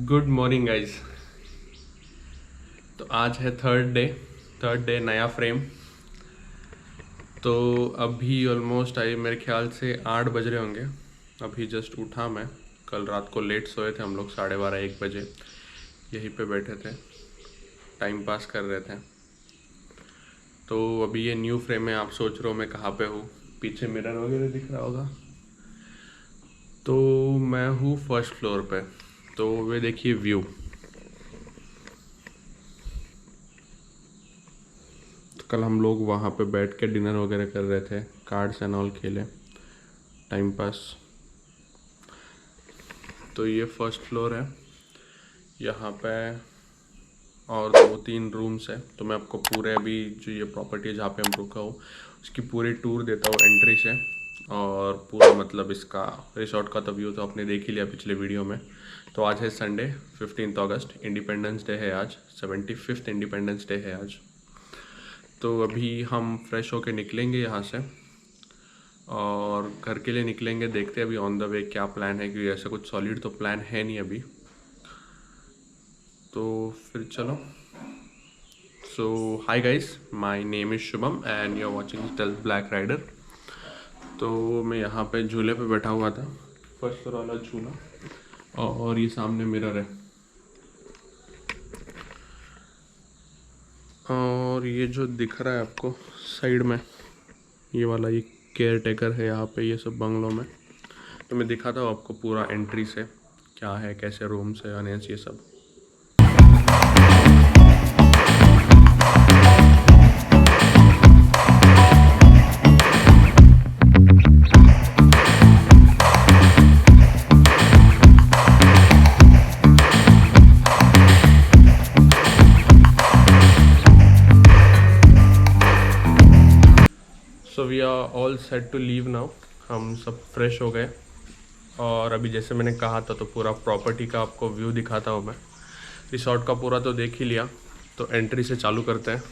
Good morning guys. तो आज है थर्ड डे नया फ्रेम। तो अभी ऑलमोस्ट आई मेरे ख्याल से 8 बज रहे होंगे। अभी जस्ट उठा मैं। कल रात को लेट सोए थे हम लोग 12:30-1 बजे। यहीं पे बैठे थे, टाइम पास कर रहे थे। तो अभी ये न्यू फ्रेम है। आप सोच रहे हो मैं कहाँ पे हूँ, पीछे मिरर वगैरह दिख रहा होगा। तो मैं हूँ फर्स्ट फ्लोर पे। तो वे देखिए व्यू। कल हम लोग वहाँ पे बैठ के डिनर वगैरह कर रहे थे, कार्ड्स एंड ऑल खेले, टाइम पास। तो ये फर्स्ट फ्लोर है। यहाँ पे और 2-3 रूम्स है। तो मैं आपको पूरे अभी जो ये प्रॉपर्टी है जहाँ पे हम रुका हूँ उसकी पूरी टूर देता हूँ एंट्री से। और पूरा मतलब इसका रिसोर्ट का तो व्यू तो आपने देख ही लिया पिछले वीडियो में। तो आज है संडे 15 अगस्त, इंडिपेंडेंस डे है आज, 75th इंडिपेंडेंस डे है आज। तो अभी हम फ्रेश होके निकलेंगे यहाँ से और घर के लिए निकलेंगे। देखते हैं अभी ऑन द वे क्या प्लान है, क्योंकि ऐसा कुछ सॉलिड तो प्लान है नहीं अभी। तो फिर चलो। So hi guys, my name is Shubham and you are watching stealth black rider. तो मैं यहाँ पे झूले पे बैठा हुआ था, फर्स्ट फ्लोर वाला झूला, और ये सामने मिरर है। और ये जो दिख रहा है आपको साइड में, ये वाला ये केयर टेकर है यहाँ पे ये सब बंगलों में। तो मैं दिखाता हूँ आपको पूरा एंट्री से क्या है, कैसे रूम्स है अनेस ये सब। So we are all set to leave now. हम सब फ्रेश हो गए और अभी जैसे मैंने कहा था तो पूरा प्रॉपर्टी का आपको व्यू दिखाता हूँ मैं। रिसोर्ट का पूरा तो देख ही लिया, तो एंट्री से चालू करते हैं।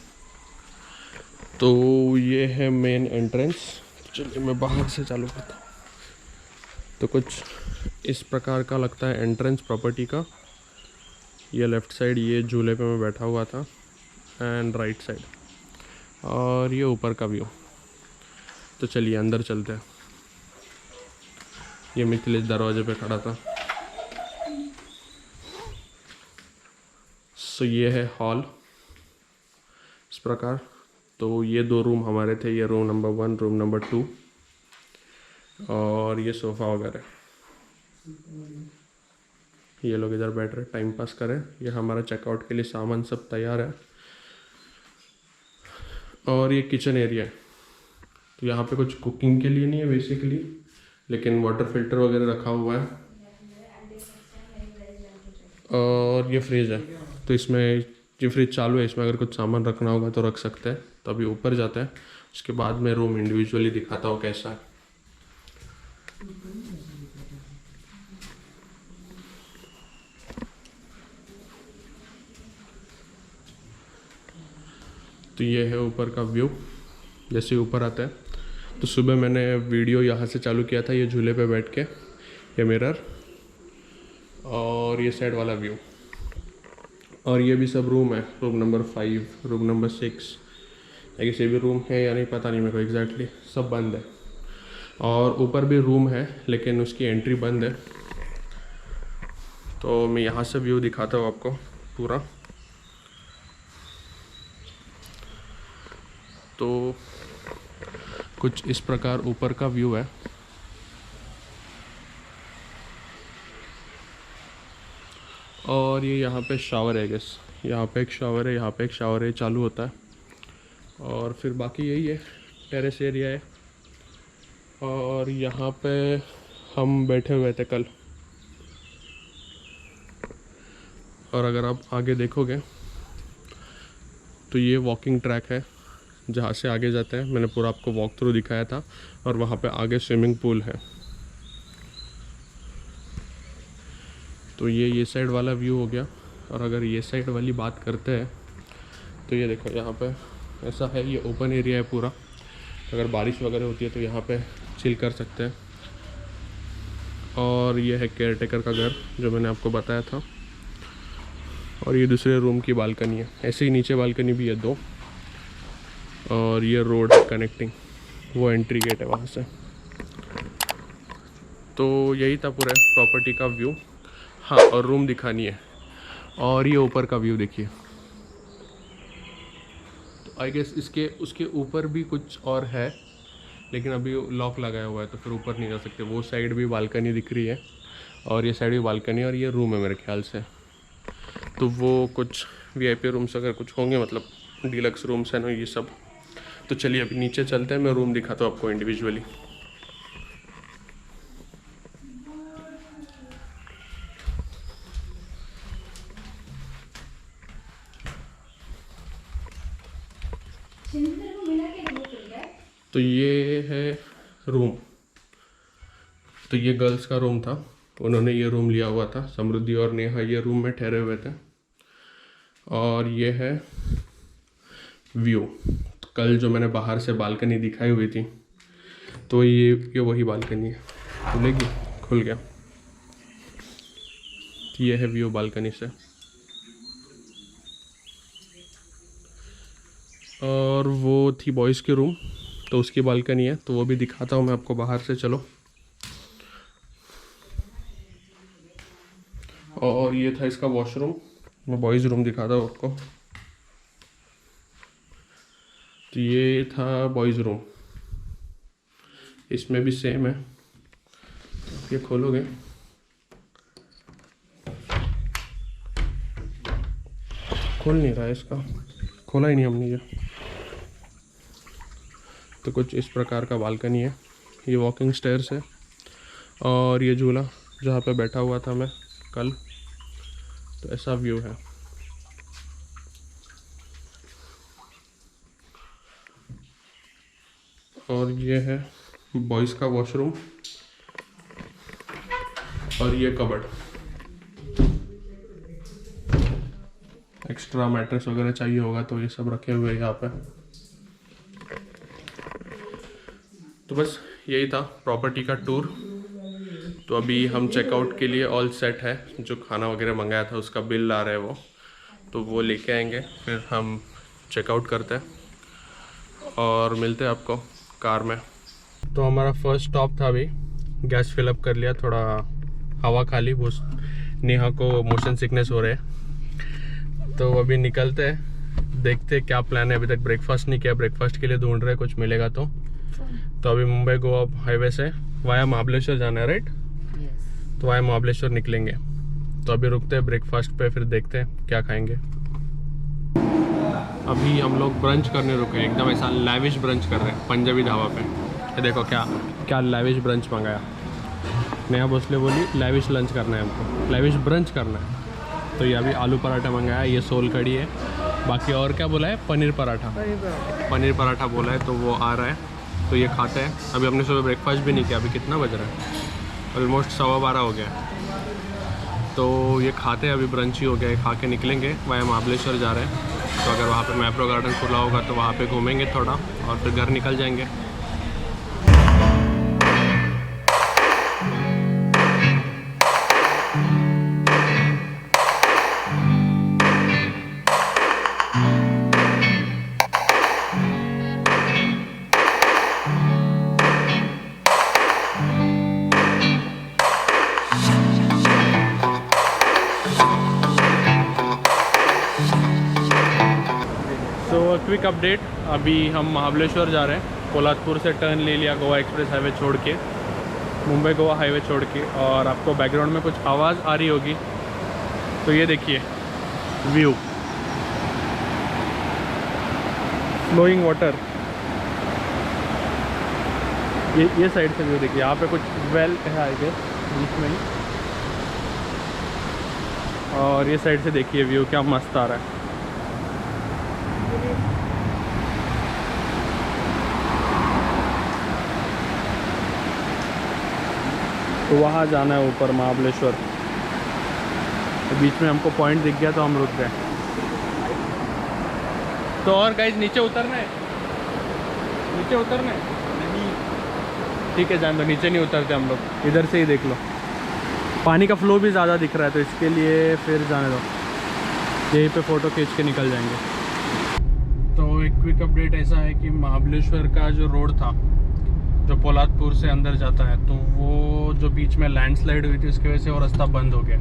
तो ये है मेन एंट्रेंस। चलिए मैं बाहर से चालू करता हूँ। तो कुछ इस प्रकार का लगता है एंट्रेंस प्रॉपर्टी का। ये लेफ़्ट साइड ये झूले पे मैं बैठा हुआ था, एंड राइट साइड, और ये ऊपर का व्यू। तो चलिए अंदर चलते हैं। ये मिथिलेश दरवाजे पे खड़ा था। सो ये है हॉल इस प्रकार। तो ये 2 रूम हमारे थे, ये रूम नंबर 1, रूम नंबर 2, और ये सोफ़ा वगैरह। ये लोग इधर बैठ रहे टाइम पास करें। ये हमारा चेकआउट के लिए सामान सब तैयार है। और ये किचन एरिया है। तो यहाँ पे कुछ कुकिंग के लिए नहीं है बेसिकली, लेकिन वाटर फिल्टर वगैरह रखा हुआ है। और ये फ्रिज है, तो इसमें ये फ्रिज चालू है, इसमें अगर कुछ सामान रखना होगा तो रख सकते हैं। तो अभी ऊपर जाते हैं, उसके बाद मैं रूम इंडिविजुअली दिखाता हूँ कैसा है। तो ये है ऊपर का व्यू। जैसे ऊपर आता है तो सुबह मैंने वीडियो यहाँ से चालू किया था, ये झूले पे बैठ के, ये मिरर और ये साइड वाला व्यू। और ये भी सब रूम है, रूम नंबर 5, रूम नंबर 6, या किसी भी रूम है या नहीं पता नहीं मेरे को एग्जैक्टली, सब बंद है। और ऊपर भी रूम है लेकिन उसकी एंट्री बंद है। तो मैं यहाँ से व्यू दिखाता हूँ आपको पूरा। तो कुछ इस प्रकार ऊपर का व्यू है। और ये यहाँ पे शावर है, गेस यहाँ पे एक शावर है, यहाँ पे एक शावर है, चालू होता है। और फिर बाकी यही है, टेरेस एरिया है। और यहाँ पे हम बैठे हुए थे कल। और अगर आप आगे देखोगे तो ये वॉकिंग ट्रैक है जहाँ से आगे जाते हैं। मैंने पूरा आपको वॉक थ्रू दिखाया था। और वहाँ पे आगे स्विमिंग पूल है। तो ये साइड वाला व्यू हो गया। और अगर ये साइड वाली बात करते हैं तो ये देखो यहाँ पे ऐसा है, ये ओपन एरिया है पूरा। अगर बारिश वगैरह होती है तो यहाँ पे चिल कर सकते हैं। और ये है केयर टेकर का घर जो मैंने आपको बताया था। और ये दूसरे रूम की बालकनी है। ऐसे ही नीचे बालकनी भी है 2, और ये रोड है कनेक्टिंग, वो एंट्री गेट है वहाँ से। तो यही था पूरे प्रॉपर्टी का व्यू। हाँ, और रूम दिखानी है। और ये ऊपर का व्यू देखिए। तो आई गेस इसके उसके ऊपर भी कुछ और है, लेकिन अभी लॉक लगाया हुआ है तो फिर ऊपर नहीं जा सकते। वो साइड भी बालकनी दिख रही है और ये साइड भी बालकनी, और ये रूम है मेरे ख्याल से। तो वो कुछ वीआईपी रूम्स अगर कुछ होंगे, मतलब डीलक्स रूम्स है ना ये सब। तो चलिए अभी नीचे चलते हैं, मैं रूम दिखाता हूँ आपको इंडिविजुअली। तो ये है रूम। तो ये गर्ल्स का रूम था, उन्होंने ये रूम लिया हुआ था। समृद्धि और नेहा ये रूम में ठहरे हुए थे। और ये है व्यू। कल जो मैंने बाहर से बालकनी दिखाई हुई थी, तो ये वही बालकनी है। खुलेगी, खुल गया। ये है व्यू बालकनी से। और वो थी बॉयज़ की रूम, तो उसकी बालकनी है, तो वो भी दिखाता हूँ मैं आपको बाहर से। चलो। और ये था इसका वॉशरूम। मैं बॉयज़ रूम दिखाता हूँ आपको। तो ये था बॉयज़ रूम, इसमें भी सेम है। ये खोलोगे, खोल नहीं रहा है, इसका खोला ही नहीं हमने ये। तो कुछ इस प्रकार का बालकनी है। ये वॉकिंग स्टेयर्स है, और ये झूला जहाँ पे बैठा हुआ था मैं कल। तो ऐसा व्यू है। और ये है बॉयज़ का वॉशरूम, और ये कबर्ड। एक्स्ट्रा मैट्रेस वगैरह चाहिए होगा तो ये सब रखे हुए हैं यहाँ पे। तो बस यही था प्रॉपर्टी का टूर। तो अभी हम चेकआउट के लिए ऑल सेट है। जो खाना वगैरह मंगाया था उसका बिल आ रहा है वो, तो वो लेके आएंगे, फिर हम चेकआउट करते हैं और मिलते हैं आपको कार में। तो हमारा फर्स्ट स्टॉप था, अभी गैस फिलअप कर लिया, थोड़ा हवा खा ली। वो नेहा को मोशन सिकनेस हो रहे है, तो अभी निकलते हैं, देखते हैं क्या प्लान है। अभी तक ब्रेकफास्ट नहीं किया, ब्रेकफास्ट के लिए ढूंढ रहे हैं, कुछ मिलेगा तो। तो अभी मुंबई गोवा हाईवे से वाया महाबलेश्वर जाना है, राइट? तो वाया महाबलेश्वर निकलेंगे। तो अभी रुकते हैं ब्रेकफास्ट पे, फिर देखते हैं क्या खाएंगे। अभी हम लोग ब्रंच करने रुके, एकदम ऐसा लैविश ब्रंच कर रहे हैं पंजाबी ढाबा पे। ये देखो क्या क्या लैविश ब्रंच मंगाया। नेहा भोसले बोली लैविश लंच करना है हमको, लैविश ब्रंच करना है। तो ये अभी आलू पराठा मंगाया, ये सोल कड़ी है। बाकी और क्या बोला है? पनीर पराठा। पनीर पराठा बोला है, तो वो आ रहा है। तो ये खाते हैं। अभी हमने सुबह ब्रेकफास्ट भी नहीं किया। अभी कितना बज रहा है? ऑलमोस्ट 12:15 हो गया। तो ये खाते हैं, अभी ब्रंच ही हो गया है। खा के निकलेंगे, वाया महाबलेश्वर जा रहे हैं। तो अगर वहाँ पे मैप्रो गार्डन खुला होगा तो वहाँ पे घूमेंगे थोड़ा, और फिर घर निकल जाएंगे। क्विक अपडेट, अभी हम महाबलेश्वर जा रहे हैं। पोलादपुर से टर्न ले लिया गोवा एक्सप्रेस हाईवे छोड़ के, मुंबई गोवा हाईवे छोड़ के। और आपको बैकग्राउंड में कुछ आवाज़ आ रही होगी, तो ये देखिए व्यू, फ्लोइंग वाटर। ये साइड से व्यू देखिए। यहाँ पे कुछ वेल है आई गेस बीच में ही, और ये साइड से देखिए व्यू क्या मस्त आ रहा है। तो वहाँ जाना है ऊपर महाबलेश्वर। तो बीच में हमको पॉइंट दिख गया तो हम रुक गए। तो और गाइस नीचे उतरना है, नीचे उतरना है नहीं, ठीक है जान दो, नीचे नहीं उतरते हम लोग, इधर से ही देख लो। पानी का फ्लो भी ज़्यादा दिख रहा है, तो इसके लिए फिर जाने दो। यहीं पे फ़ोटो खींच के निकल जाएंगे। तो एक क्विक अपडेट ऐसा है कि महाबलेश्वर का जो रोड था जो पोलादपुर से अंदर जाता है, तो वो जो बीच में लैंडस्लाइड हुई थी उसकी वजह से वो रास्ता बंद हो गया।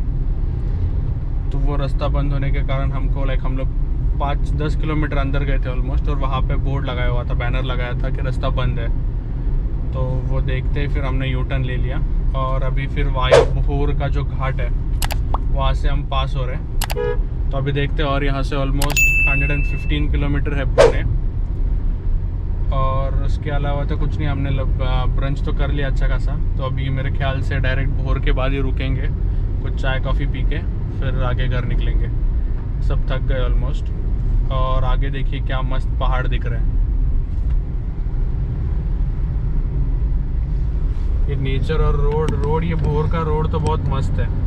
तो वो रास्ता बंद होने के कारण हमको हम लोग 5-10 किलोमीटर अंदर गए थे ऑलमोस्ट, और वहाँ पे बोर्ड लगाया हुआ था, बैनर लगाया था कि रास्ता बंद है। तो वो देखते ही फिर हमने यू टर्न ले लिया और अभी फिर वाया भोर का जो घाट है वहाँ से हम पास हो रहे हैं। तो अभी देखते हैं, और यहाँ से ऑलमोस्ट 115 किलोमीटर है पुणे। और उसके अलावा तो कुछ नहीं, हमने ब्रंच तो कर लिया अच्छा खासा। तो अभी मेरे ख्याल से डायरेक्ट भोर के बाद ही रुकेंगे, कुछ चाय कॉफ़ी पी के फिर आगे घर निकलेंगे। सब थक गए ऑलमोस्ट। और आगे देखिए क्या मस्त पहाड़ दिख रहे हैं। ये नेचर और रोड ये भोर का रोड तो बहुत मस्त है।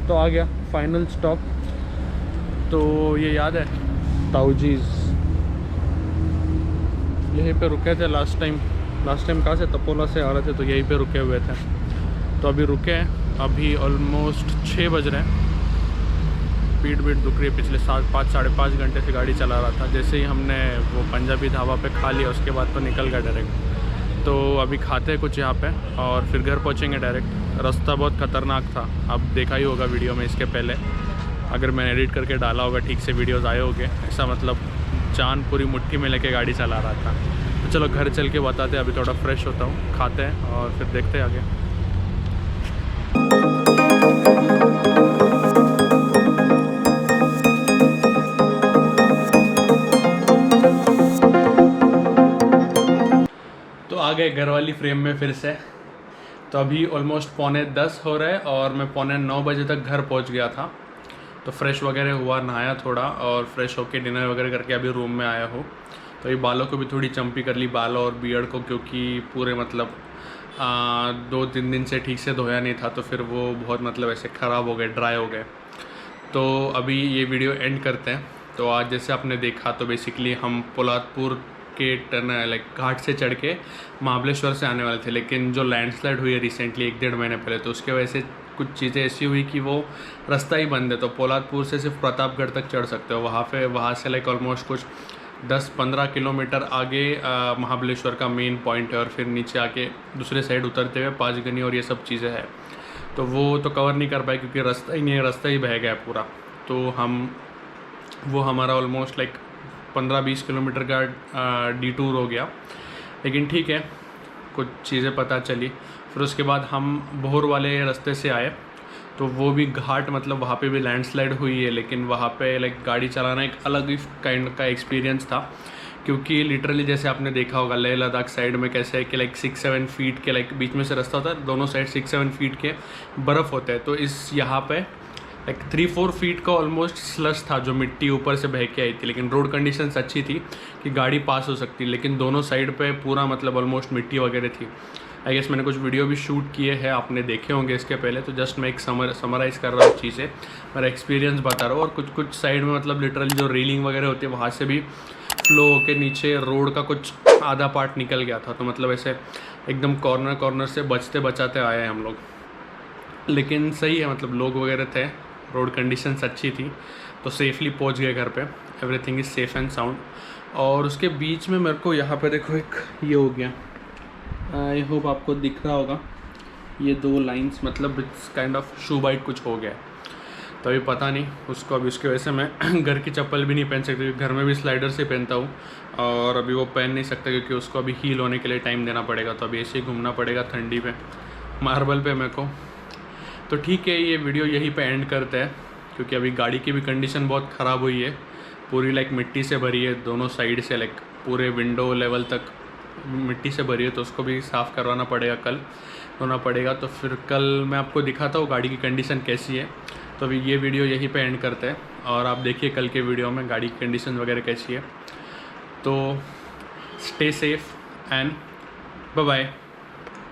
तो आ गया फाइनल स्टॉप। तो ये याद है ताऊजीज़, यहीं पे रुके थे लास्ट टाइम कहाँ से, तपोला से आ रहे थे तो यहीं पे रुके हुए थे। तो अभी रुके हैं, अभी ऑलमोस्ट 6 बज रहे हैं। पीठ दुख रही है, पिछले 5-5.5 घंटे से गाड़ी चला रहा था। जैसे ही हमने वो पंजाबी ढाबा पे खा लिया उसके बाद तो निकल गया डायरेक्ट। तो अभी खाते हैं कुछ यहाँ पे और फिर घर पहुँचेंगे डायरेक्ट। रास्ता बहुत ख़तरनाक था, अब देखा ही होगा वीडियो में इसके पहले, अगर मैंने एडिट करके डाला होगा ठीक से वीडियोज़ आए होंगे। ऐसा मतलब जान पूरी मुट्ठी में लेके गाड़ी चला रहा था। तो चलो घर चल के बताते हैं, अभी थोड़ा फ्रेश होता हूँ, खाते हैं और फिर देखते हैं आगे। तो आ गए घर वाली फ्रेम में फिर से। तो अभी ऑलमोस्ट 9:45 हो रहे हैं और मैं 9:45 बजे तक घर पहुंच गया था। तो फ्रेश वगैरह हुआ, नहाया थोड़ा और फ्रेश होके डिनर वगैरह करके अभी रूम में आया हूँ। तो ये बालों को भी थोड़ी चंपी कर ली, बालों और बियर्ड को, क्योंकि पूरे मतलब 2-3 दिन से ठीक से धोया नहीं था, तो फिर वो बहुत मतलब ऐसे ख़राब हो गए, ड्राई हो गए। तो अभी ये वीडियो एंड करते हैं। तो आज जैसे आपने देखा तो बेसिकली हम पोलादपुर के घाट से चढ़ के महाबलेश्वर से आने वाले थे, लेकिन जो लैंडस्लाइड हुई है रिसेंटली 1-1.5 महीने पहले, तो उसके वजह से कुछ चीज़ें ऐसी हुई कि वो रास्ता ही बंद है। तो पोलादपुर से सिर्फ प्रतापगढ़ तक चढ़ सकते हो, वहाँ से ऑलमोस्ट कुछ 10-15 किलोमीटर आगे महाबलेश्वर का मेन पॉइंट है, और फिर नीचे आके दूसरे साइड उतरते हुए पाँचगनी और ये सब चीज़ें हैं। तो वो तो कवर नहीं कर पाए क्योंकि रास्ता ही नहीं है, रास्ता ही बह गया पूरा। तो वो हमारा ऑलमोस्ट 15-20 किलोमीटर का डिटूर हो गया, लेकिन ठीक है, कुछ चीज़ें पता चली। फिर उसके बाद हम भोर वाले रास्ते से आए, तो वो भी घाट मतलब वहाँ पे भी लैंडस्लाइड हुई है, लेकिन वहाँ पे गाड़ी चलाना एक अलग ही काइंड का एक्सपीरियंस था, क्योंकि लिटरली जैसे आपने देखा होगा लेह लद्दाख साइड में कैसे है कि 6-7 फीट के बीच में से रास्ता होता है, दोनों साइड 6-7 फीट के बर्फ़ होते हैं। तो इस यहाँ पे 3-4 फीट का ऑलमोस्ट स्लश था जो मिट्टी ऊपर से बह के आई थी, लेकिन रोड कंडीशंस अच्छी थी कि गाड़ी पास हो सकती, लेकिन दोनों साइड पे पूरा मतलब ऑलमोस्ट मिट्टी वगैरह थी। आई गेस मैंने कुछ वीडियो भी शूट किए हैं, आपने देखे होंगे इसके पहले, तो जस्ट मैं एक समराइज़ कर रहा हूँ चीज़ें, मेरा एक्सपीरियंस बता रहा हूँ। और कुछ साइड में मतलब लिटरली जो रेलिंग वगैरह होती है वहाँ से भी फ्लो होके नीचे रोड का कुछ आधा पार्ट निकल गया था। तो मतलब ऐसे एकदम कॉर्नर से बचते बचाते आए हैं हम लोग, लेकिन सही है, मतलब लोग वगैरह थे, रोड कंडीशंस अच्छी थी, तो सेफली पहुंच गए घर पे। Everything is safe and sound. और उसके बीच में मेरे को यहाँ पे देखो एक ये हो गया, आई होप आपको दिख रहा होगा, ये 2 लाइंस मतलब it's kind of shoe bite कुछ हो गया है, तो अभी पता नहीं उसको। अभी उसकी वजह से मैं घर की चप्पल भी नहीं पहन सकती, क्योंकि घर में भी स्लाइडर से पहनता हूँ और अभी वो पहन नहीं सकता क्योंकि उसको अभी हील होने के लिए टाइम देना पड़ेगा। तो अभी ऐसे ही घूमना पड़ेगा ठंडी पे मार्बल पे मेरे को। तो ठीक है, ये वीडियो यहीं पे एंड करते हैं, क्योंकि अभी गाड़ी की भी कंडीशन बहुत ख़राब हुई है, पूरी लाइक मिट्टी से भरी है दोनों साइड से, लाइक पूरे विंडो लेवल तक मिट्टी से भरी है। तो उसको भी साफ़ करवाना पड़ेगा, कल होना पड़ेगा। तो फिर कल मैं आपको दिखाता हूँ गाड़ी की कंडीशन कैसी है। तो अभी ये वीडियो यहीं पे एंड करते हैं और आप देखिए कल के वीडियो में गाड़ी की कंडीशन वगैरह कैसी है। तो stay safe and bye bye.